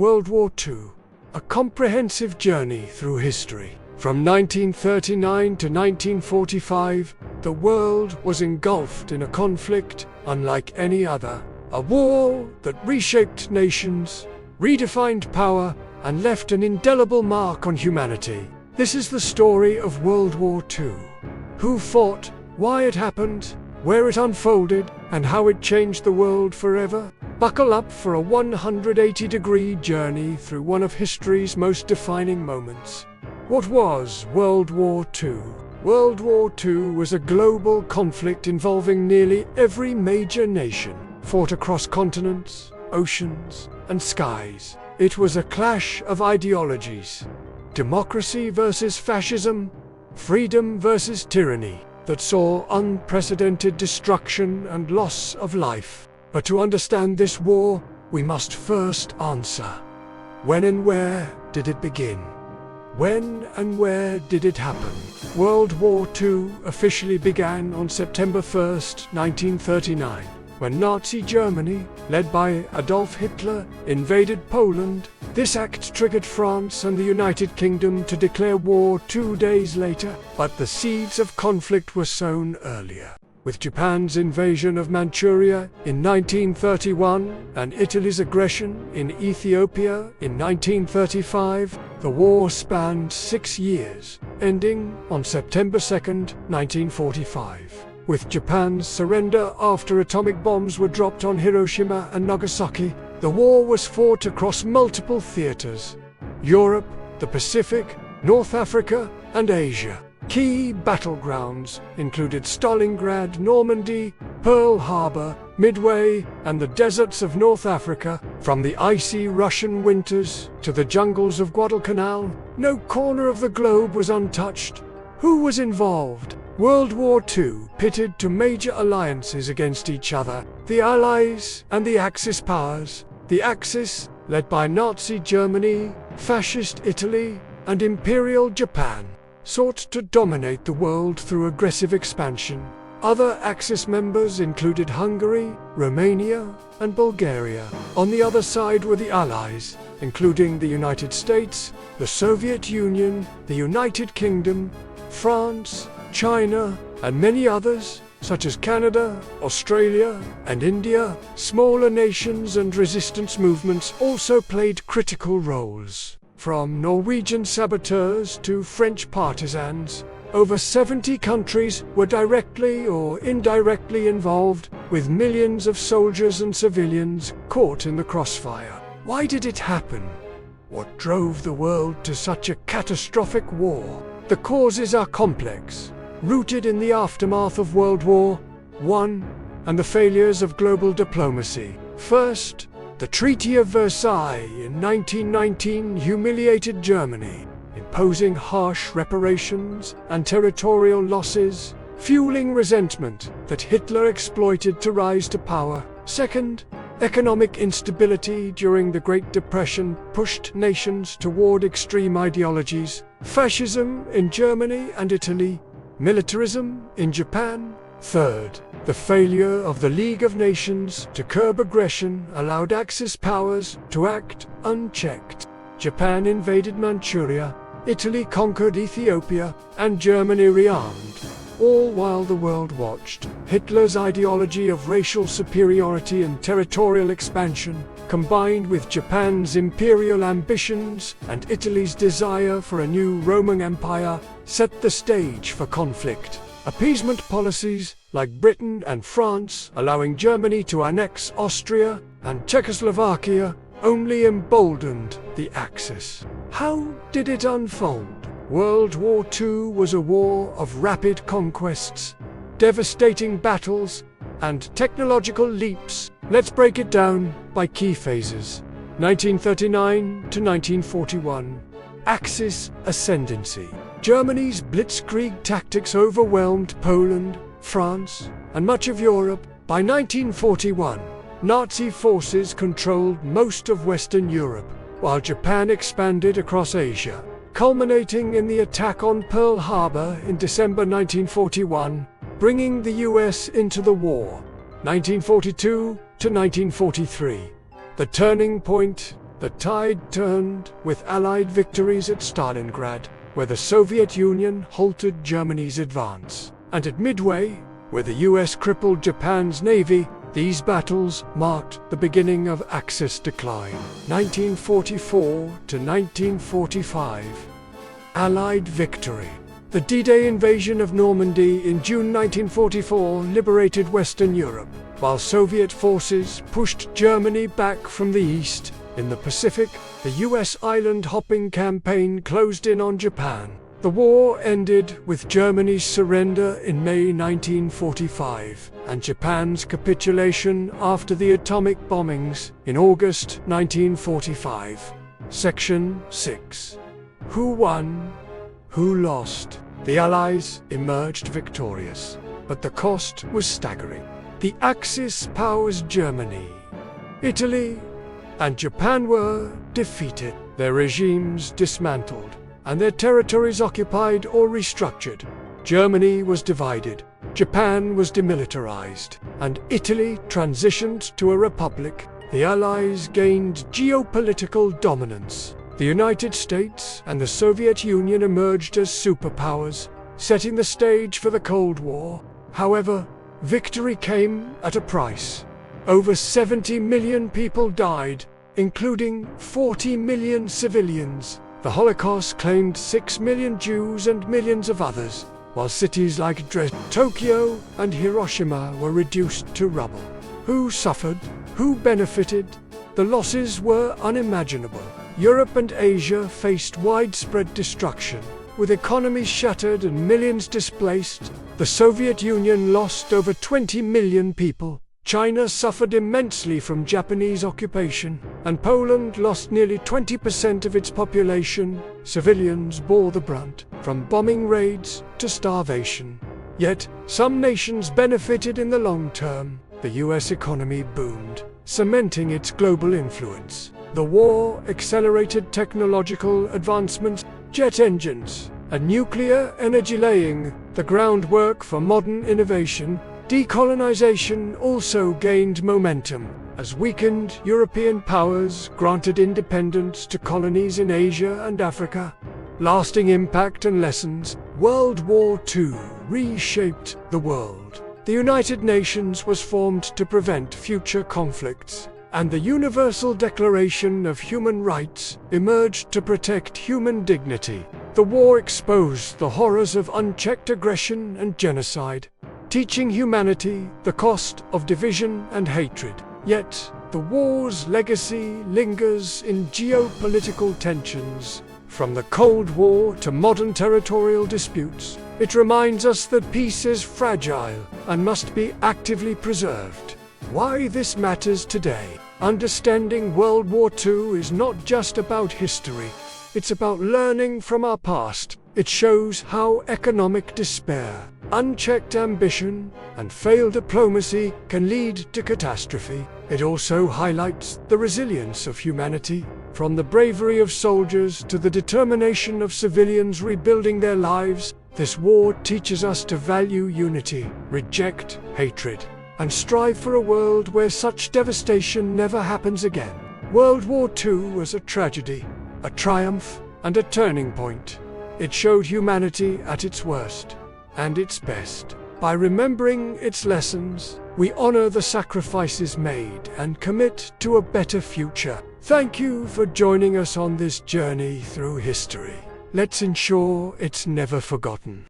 World War II, a comprehensive journey through history. From 1939 to 1945, the world was engulfed in a conflict unlike any other. A war that reshaped nations, redefined power, and left an indelible mark on humanity. This is the story of World War II. Who fought, why it happened, where it unfolded, and how it changed the world forever. Buckle up for a 180-degree journey through one of history's most defining moments. What was World War II? World War II was a global conflict involving nearly every major nation, fought across continents, oceans, and skies. It was a clash of ideologies. Democracy versus fascism, freedom versus tyranny, that saw unprecedented destruction and loss of life. But to understand this war, we must first answer: when and where did it begin? When and where did it happen? World War II officially began on September 1st, 1939, when Nazi Germany, led by Adolf Hitler, invaded Poland. This act triggered France and the United Kingdom to declare war 2 days later, but the seeds of conflict were sown earlier. With Japan's invasion of Manchuria in 1931 and Italy's aggression in Ethiopia in 1935, the war spanned 6 years, ending on September 2nd, 1945. With Japan's surrender after atomic bombs were dropped on Hiroshima and Nagasaki, the war was fought across multiple theaters: Europe, the Pacific, North Africa, and Asia. Key battlegrounds included Stalingrad, Normandy, Pearl Harbor, Midway, and the deserts of North Africa. From the icy Russian winters to the jungles of Guadalcanal, no corner of the globe was untouched. Who was involved? World War II pitted two major alliances against each other: the Allies and the Axis powers. The Axis, led by Nazi Germany, Fascist Italy, and Imperial Japan, sought to dominate the world through aggressive expansion. Other Axis members included Hungary, Romania, and Bulgaria. On the other side were the Allies, including the United States, the Soviet Union, the United Kingdom, France, China, and many others, such as Canada, Australia, and India. Smaller nations and resistance movements also played critical roles. From Norwegian saboteurs to French partisans, over 70 countries were directly or indirectly involved, with millions of soldiers and civilians caught in the crossfire. Why did it happen? What drove the world to such a catastrophic war? The causes are complex, rooted in the aftermath of World War I and the failures of global diplomacy. First, the Treaty of Versailles in 1919 humiliated Germany, imposing harsh reparations and territorial losses, fueling resentment that Hitler exploited to rise to power. Second, economic instability during the Great Depression pushed nations toward extreme ideologies: fascism in Germany and Italy, militarism in Japan. Third, the failure of the League of Nations to curb aggression allowed Axis powers to act unchecked. Japan invaded Manchuria, Italy conquered Ethiopia, and Germany rearmed, all while the world watched. Hitler's ideology of racial superiority and territorial expansion, combined with Japan's imperial ambitions and Italy's desire for a new Roman Empire, set the stage for conflict. Appeasement policies, like Britain and France allowing Germany to annex Austria and Czechoslovakia, only emboldened the Axis. How did it unfold? World War II was a war of rapid conquests, devastating battles, and technological leaps. Let's break it down by key phases. 1939 to 1941. Axis ascendancy. Germany's blitzkrieg tactics overwhelmed Poland, France, and much of Europe. By 1941, Nazi forces controlled most of Western Europe, while Japan expanded across Asia, culminating in the attack on Pearl Harbor in December 1941, bringing the US into the war. 1942 to 1943. The turning point, The tide turned with Allied victories at Stalingrad, where the Soviet Union halted Germany's advance, and at Midway, where the US crippled Japan's navy. These battles marked the beginning of Axis decline. 1944 to 1945. Allied victory. The D-Day invasion of Normandy in June 1944 liberated Western Europe, while Soviet forces pushed Germany back from the east. In the Pacific, the US island-hopping campaign closed in on Japan. The war ended with Germany's surrender in May 1945 and Japan's capitulation after the atomic bombings in August 1945. Section 6. Who won? Who lost? The Allies emerged victorious, but the cost was staggering. The Axis powers Germany, Italy, and Japan were defeated, their regimes dismantled, and their territories occupied or restructured. Germany was divided, Japan was demilitarized, and Italy transitioned to a republic. The Allies gained geopolitical dominance. The United States and the Soviet Union emerged as superpowers, setting the stage for the Cold War. However, victory came at a price. Over 70 million people died, including 40 million civilians. The Holocaust claimed 6 million Jews and millions of others, while cities like Dresden, Tokyo, and Hiroshima were reduced to rubble. Who suffered? Who benefited? The losses were unimaginable. Europe and Asia faced widespread destruction, with economies shattered and millions displaced. The Soviet Union lost over 20 million people. China suffered immensely from Japanese occupation, and Poland lost nearly 20% of its population. Civilians bore the brunt, from bombing raids to starvation. Yet, some nations benefited in the long term. The US economy boomed, cementing its global influence. The war accelerated technological advancements, jet engines, and nuclear energy, laying the groundwork for modern innovation. Decolonization also gained momentum, as weakened European powers granted independence to colonies in Asia and Africa. Lasting impact and lessons. World War II reshaped the world. The United Nations was formed to prevent future conflicts, and the Universal Declaration of Human Rights emerged to protect human dignity. The war exposed the horrors of unchecked aggression and genocide, teaching humanity the cost of division and hatred. Yet, the war's legacy lingers in geopolitical tensions. From the Cold War to modern territorial disputes, it reminds us that peace is fragile and must be actively preserved. Why this matters today? Understanding World War II is not just about history. It's about learning from our past. It shows how economic despair, unchecked ambition, and failed diplomacy can lead to catastrophe. It also highlights the resilience of humanity, from the bravery of soldiers to the determination of civilians rebuilding their lives. This war teaches us to value unity, reject hatred, and strive for a world where such devastation never happens again. World War II was a tragedy, a triumph, and a turning point. It showed humanity at its worst and its best. By remembering its lessons, we honor the sacrifices made and commit to a better future. Thank you for joining us on this journey through history. Let's ensure it's never forgotten.